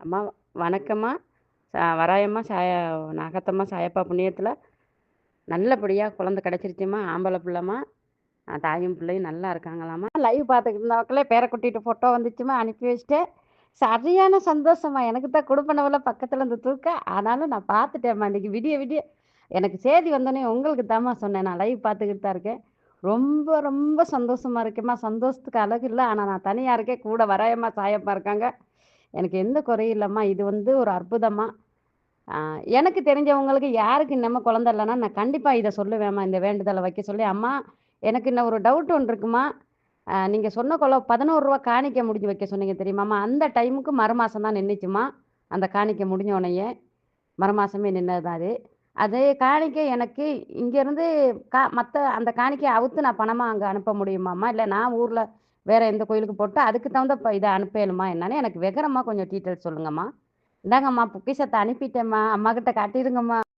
அம்மா வணக்கம்மா. வராயம்மா நாகத்தம்மா சாயப்பா புண்ணியத்துல நல்லபடியா குழந்தை கிடைச்சிருச்சும்மா. ஆம்பள புள்ளம்மா. தாயும் பிள்ளையும் நல்லா இருக்காங்களாம்மா. லைவ் பார்த்துக்கிட்டு இருந்தவங்களே பேர கூட்டிட்டு ஃபோட்டோ வந்துச்சும்மா, அனுப்பி வச்சுட்டேன். சரியான சந்தோஷம்மா. எனக்கு தான் குடுப்பனவுல பக்கத்துல இருந்து தூக்க. ஆனாலும் நான் பார்த்துட்டேன்ம்மா. இன்னைக்கு விடிய விடிய எனக்கு செய்தி வந்தோனே உங்களுக்கு தாம்மா சொன்னேன். நான் லைவ் பார்த்துக்கிட்டு தான் இருக்கேன். ரொம்ப ரொம்ப சந்தோஷமா இருக்கேம்மா. சந்தோஷத்துக்கு அளகு இல்ல. ஆனா நான் தனியா இருக்கேன். கூட வராயம்மா, சாயப்பா இருக்காங்க. எனக்கு எந்த குறையும் இல்லம்மா. இது வந்து ஒரு அற்புதம்மா. ஆ எனக்கு தெரிஞ்சவங்களுக்கு யாருக்கு இன்னமும் குழந்தை இல்லன்னா, நான் கண்டிப்பா இத சொல்லுவேன்ம்மா. இந்த வேண்டுதல வைக்க சொல்லி, "அம்மா எனக்கு இன்னும் ஒரு டவுட் ஒண்ணு இருக்கும்மா. நீங்க சொன்ன ரூ. 11 காணிக்கை முடிஞ்சு வைக்க சொன்னீங்க தெரியுமாம்மா? அந்த டைமுக்கு மறுமாசம் தான் நின்னுச்சும்மா. அந்த காணிக்கை முடிஞ்ச உடனேயே. மறுமாசமே நின்னது தான் அது. அது காணிக்கை எனக்கு இங்கேருந்து மத்த அந்த காணிக்கைய அவுத்து நான் பணமா அங்க அனுப்ப முடியுமாம்மா? இல்ல நான் ஊர்ல வேற எந்த கோயிலுக்கு போட்டு அதுக்கு தகுந்த இத அனுப்பேணுமா என்னன்னு எனக்கு விவரமா கொஞ்சம் டீட்டெயில்ஸ் சொல்லுங்கம்மா. இந்தாங்கம்மா பொக்கிஷத்த அனுப்பிட்டேன்ம்மா. அம்மாகிட்ட காட்டிருங்கம்மா.